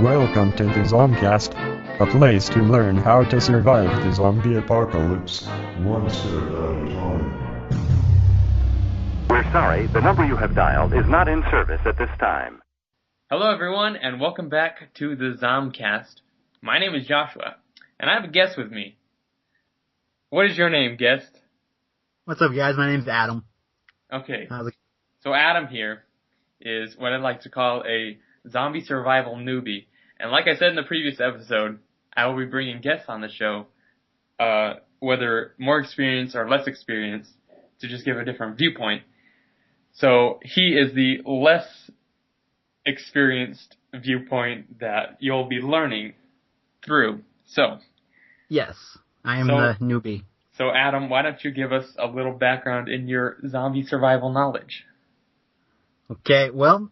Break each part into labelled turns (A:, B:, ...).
A: Welcome to the Zombcast, a place to learn how to survive the zombie apocalypse, one step at a time.
B: We're sorry, the number you have dialed is not in service at this time.
C: Hello everyone, and welcome back to the Zombcast. My name is Joshua, and I have a guest with me. What is your name, guest?
D: What's up, guys? My name's Adam.
C: Okay, so Adam here is what I'd like to call a zombie survival newbie. And like I said in the previous episode, I will be bringing guests on the show, whether more experienced or less experienced, to just give a different viewpoint. So he is the less experienced viewpoint that you'll be learning through. So,
D: yes, I am the newbie.
C: So Adam, why don't you give us a little background in your zombie survival knowledge?
D: Okay, well,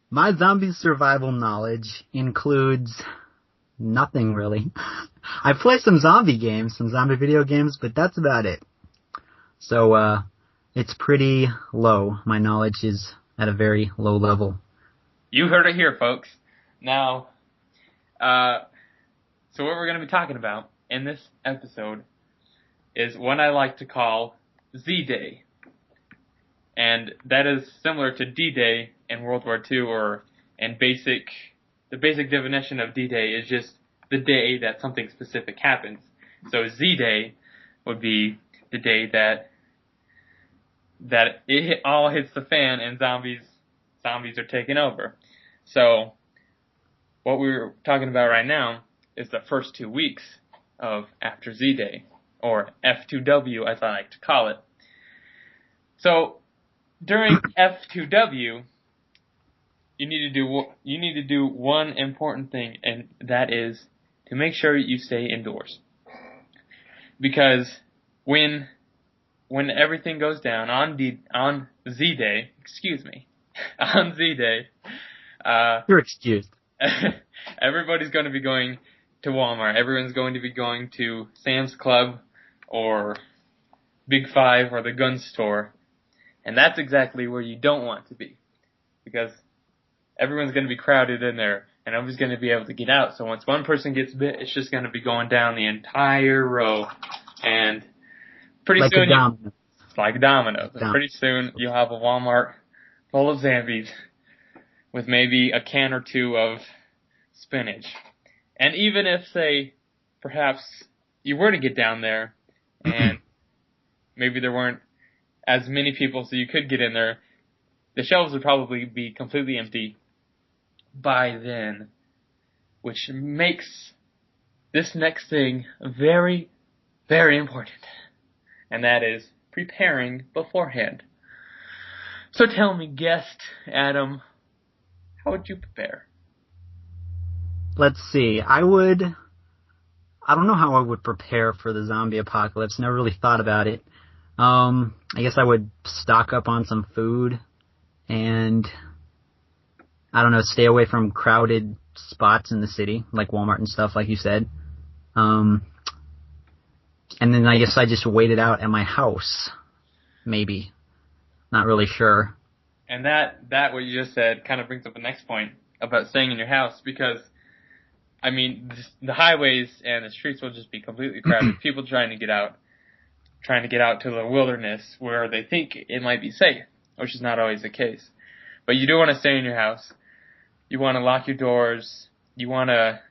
D: my zombie survival knowledge includes nothing really. I play some zombie games, some zombie video games, but that's about it. So, it's pretty low. My knowledge is at a very low level.
C: You heard it here, folks. Now, so what we're going to be talking about in this episode is what I like to call Z-Day. And that is similar to D-Day in World War II, the basic definition of D-Day is just the day that something specific happens. So Z-Day would be the day that it all hits the fan and zombies are taking over. So what we're talking about right now is the first 2 weeks of after Z-Day, or F2W as I like to call it. So during F2W, you need to do one important thing, and that is to make sure you stay indoors. Because when everything goes down on Z-Day, on Z-Day,
D: you're excused.
C: Everybody's going to be going to Walmart. Everyone's going to be going to Sam's Club or Big Five or the gun store. And that's exactly where you don't want to be. Because everyone's going to be crowded in there and nobody's going to be able to get out. So once one person gets bit, it's just going to be going down the entire row. And pretty soon it's like dominoes. And pretty soon you'll have a Walmart full of zombies with maybe a can or two of spinach. And even if, say, perhaps you were to get down there and maybe there weren't as many people so you could get in there, the shelves would probably be completely empty by then, which makes this next thing very, very important. And that is preparing beforehand. So tell me, guest Adam, how would you prepare?
D: Let's see. I don't know how I would prepare for the zombie apocalypse. Never really thought about it. I guess I would stock up on some food and, I don't know, stay away from crowded spots in the city, like Walmart and stuff, like you said. And then I guess I just wait it out at my house. Maybe. Not really sure.
C: And that what you just said kind of brings up the next point about staying in your house, because I mean, the highways and the streets will just be completely crowded. People trying to get out to the wilderness where they think it might be safe, which is not always the case. But you do want to stay in your house. You want to lock your doors. You want to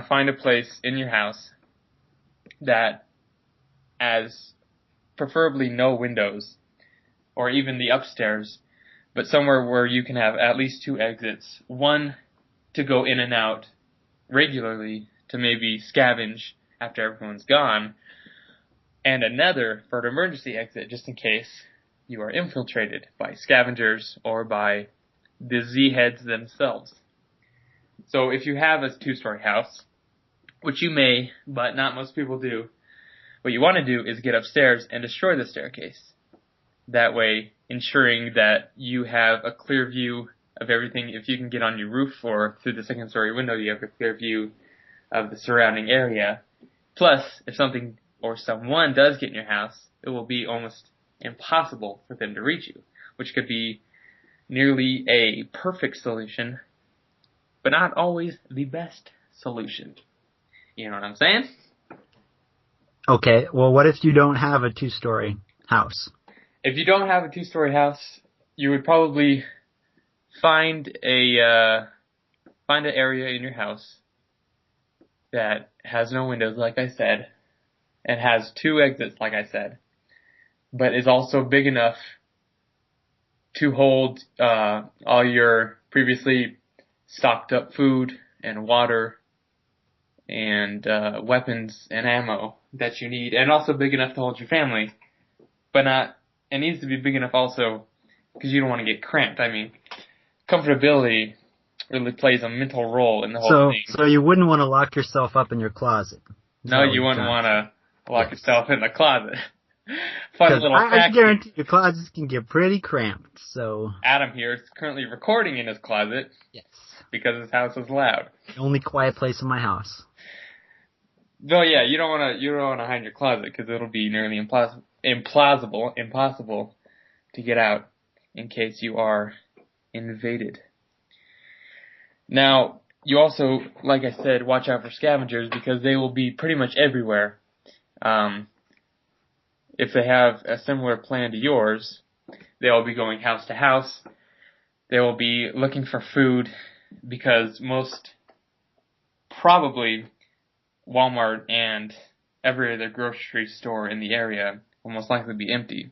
C: find a place in your house that has preferably no windows, or even the upstairs, but somewhere where you can have at least 2 exits. One to go in and out regularly to maybe scavenge after everyone's gone, and another for an emergency exit just in case you are infiltrated by scavengers or by the Z-heads themselves. So if you have a 2-story house, which you may, but not most people do, what you want to do is get upstairs and destroy the staircase. That way, ensuring that you have a clear view of everything. If you can get on your roof or through the 2nd-story window, you have a clear view of the surrounding area. Plus, if something or someone does get in your house, it will be almost impossible for them to reach you, which could be nearly a perfect solution but not always the best solution. You know what I'm saying?
D: Okay, well, what if you don't have a 2-story house?
C: If you don't have a 2-story house, you would probably find an area in your house that has no windows, like I said, and has 2 exits, like I said, but is also big enough to hold all your previously stocked up food and water and weapons and ammo that you need, and also big enough to hold your family, but it needs to be big enough also because you don't want to get cramped. I mean, comfortability really plays a mental role in the whole thing.
D: So you wouldn't want to lock yourself up in your closet?
C: No, you wouldn't want to lock yourself in the closet. Fun little fact.
D: I guarantee your closets can get pretty cramped, so...
C: Adam here is currently recording in his closet.
D: Yes.
C: Because his house is loud.
D: The only quiet place in my house.
C: Though, yeah, you don't want to hide in your closet because it'll be nearly impossible to get out in case you are invaded. Now, you also, like I said, watch out for scavengers because they will be pretty much everywhere. If they have a similar plan to yours, they will be going house to house. They will be looking for food because most probably Walmart and every other grocery store in the area will most likely be empty.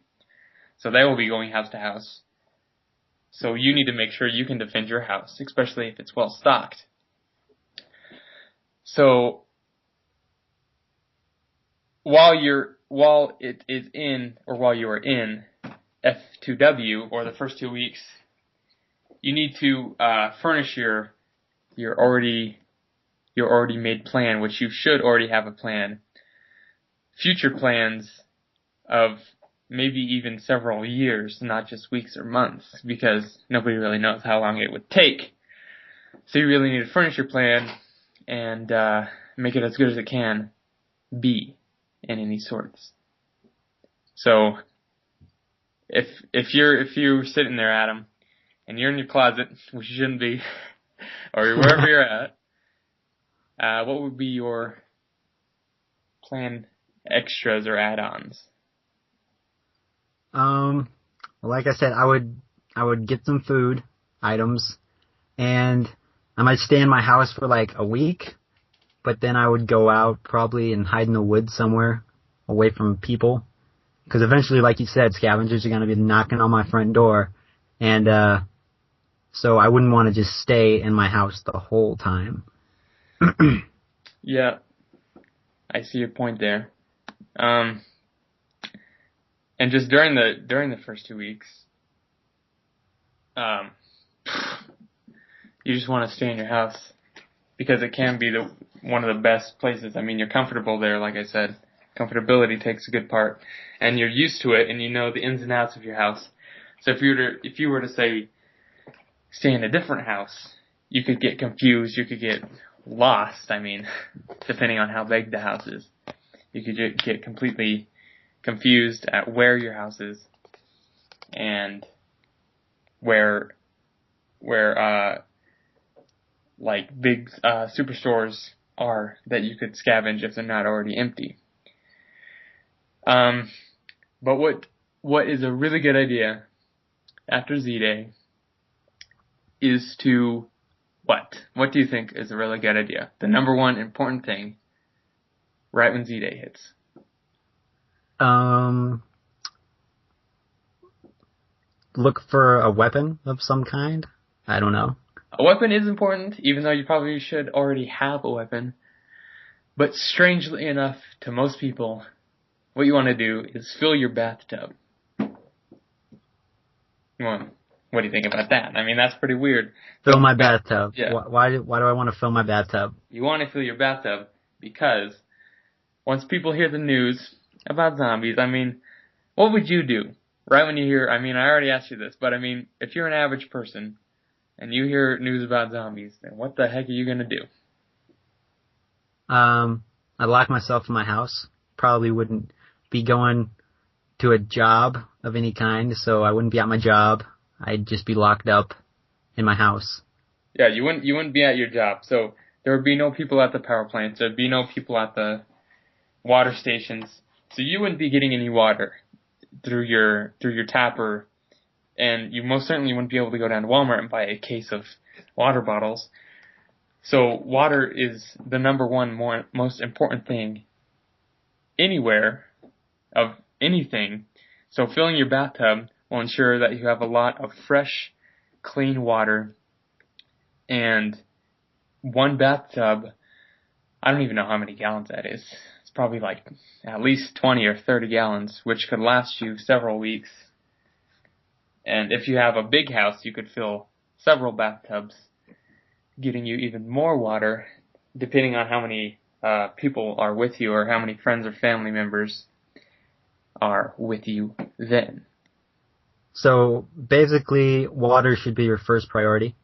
C: So they will be going house to house. So you need to make sure you can defend your house, especially if it's well stocked. So while you are in F2W or the first 2 weeks, you need to furnish your already made plan, which you should already have a plan. Future plans of maybe even several years, not just weeks or months, because nobody really knows how long it would take. So you really need to furnish your plan and make it as good as it can be in any sorts. So if you're sitting there, Adam, and you're in your closet, which you shouldn't be, or wherever you're at, what would be your plan extras or add-ons?
D: Like I said, I would get some food items, and I might stay in my house for like a week, but then I would go out probably and hide in the woods somewhere away from people. Because eventually, like you said, scavengers are going to be knocking on my front door, and so I wouldn't want to just stay in my house the whole time.
C: Yeah, I see your point there. And just during the first 2 weeks, you just want to stay in your house because it can be one of the best places. I mean, you're comfortable there, like I said. Comfortability takes a good part, and you're used to it, and you know the ins and outs of your house. So if you were to say stay in a different house, you could get confused. You could get lost. I mean, depending on how big the house is, you could get completely confused at where your house is and where like big superstores are that you could scavenge if they're not already empty. But what is a really good idea after Z-Day is to what? What do you think is a really good idea? The number one important thing right when Z-Day hits.
D: Look for a weapon of some kind. I don't know.
C: A weapon is important, even though you probably should already have a weapon. But strangely enough, to most people, what you want to do is fill your bathtub. Well, what do you think about that? I mean, that's pretty weird.
D: Fill my bathtub.
C: Yeah.
D: Why do I want to fill my bathtub?
C: You want to fill your bathtub because once people hear the news about zombies, I mean, what would you do? Right when you hear, I mean, I already asked you this, but I mean, if you're an average person and you hear news about zombies, then what the heck are you going to do?
D: I'd lock myself in my house. Probably wouldn't be going to a job of any kind, so I wouldn't be at my job. I'd just be locked up in my house.
C: Yeah, you wouldn't be at your job. So there would be no people at the power plants. There'd be no people at the water stations. So you wouldn't be getting any water through your tapper, and you most certainly wouldn't be able to go down to Walmart and buy a case of water bottles. So water is the number one most important thing anywhere of anything. So filling your bathtub will ensure that you have a lot of fresh, clean water. And one bathtub, I don't even know how many gallons that is. It's probably like at least 20 or 30 gallons, which could last you several weeks. And if you have a big house, you could fill several bathtubs, getting you even more water, depending on how many people are with you or how many friends or family members are with you then.
D: So basically, water should be your first priority.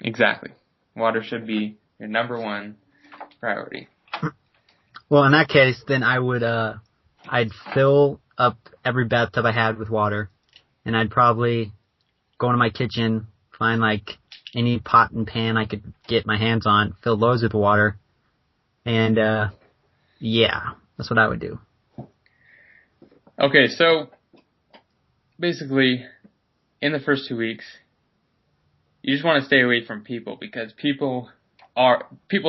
C: Exactly. Water should be your number one priority.
D: Well, in that case, then I'd fill up every bathtub I had with water, and I'd probably go into my kitchen, find like any pot and pan I could get my hands on, fill those with water, and yeah, that's what I would do.
C: Okay, so basically, in the first 2 weeks, you just want to stay away from people, because people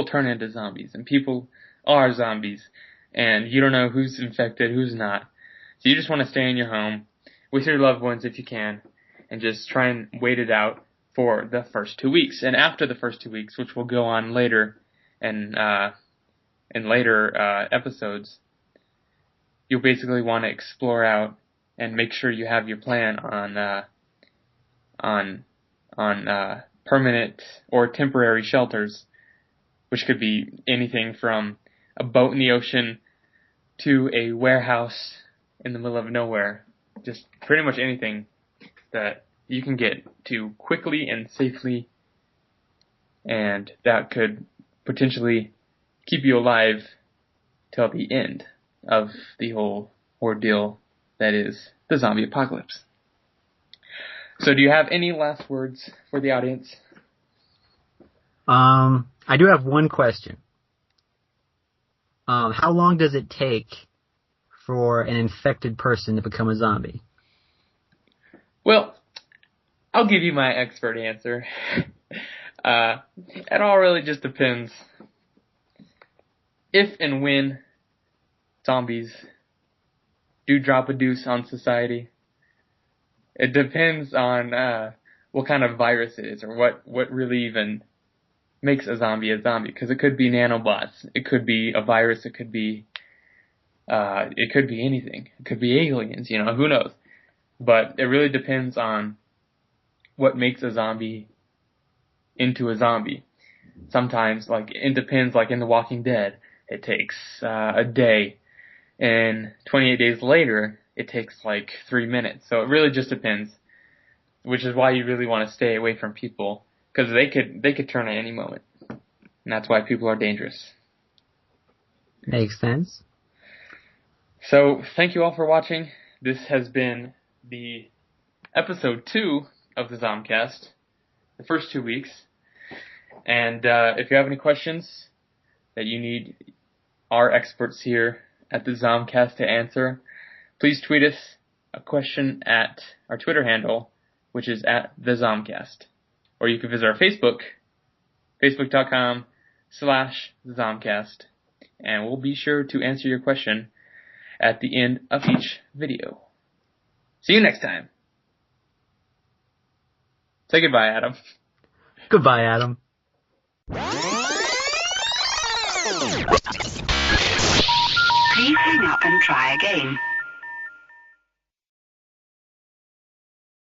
C: turn into zombies, and people are zombies, and you don't know who's infected, who's not. So you just want to stay in your home with your loved ones if you can, and just try and wait it out for the first 2 weeks. And after the first 2 weeks, which will go on later and in later episodes, you'll basically want to explore out and make sure you have your plan on permanent or temporary shelters, which could be anything from a boat in the ocean to a warehouse in the middle of nowhere. Just pretty much anything that you can get to quickly and safely, and that could potentially keep you alive till the end of the whole ordeal that is the zombie apocalypse. So do you have any last words for the audience?
D: I do have one question. How long does it take for an infected person to become a zombie?
C: Well, I'll give you my expert answer. It all really just depends if and when zombies do drop a deuce on society. It depends on what kind of virus it is, or what really even makes a zombie, because it could be nanobots, it could be a virus, it could be anything. It could be aliens, who knows. But it really depends on what makes a zombie into a zombie. Sometimes, it depends, in The Walking Dead, it takes a day, and 28 days later, it takes 3 minutes. So it really just depends, which is why you really want to stay away from people, because they could turn at any moment, and that's why people are dangerous.
D: Makes sense.
C: So thank you all for watching. This has been the episode 2 of the Zomcast, the first 2 weeks. And if you have any questions that you need our experts here at the Zomcast to answer, please tweet us a question at our Twitter handle, which is @thezomcast. Or you can visit our Facebook, facebook.com/thezomcast, and we'll be sure to answer your question at the end of each video. See you next time. Say goodbye, Adam.
D: Goodbye, Adam.
E: Please hang up and try again.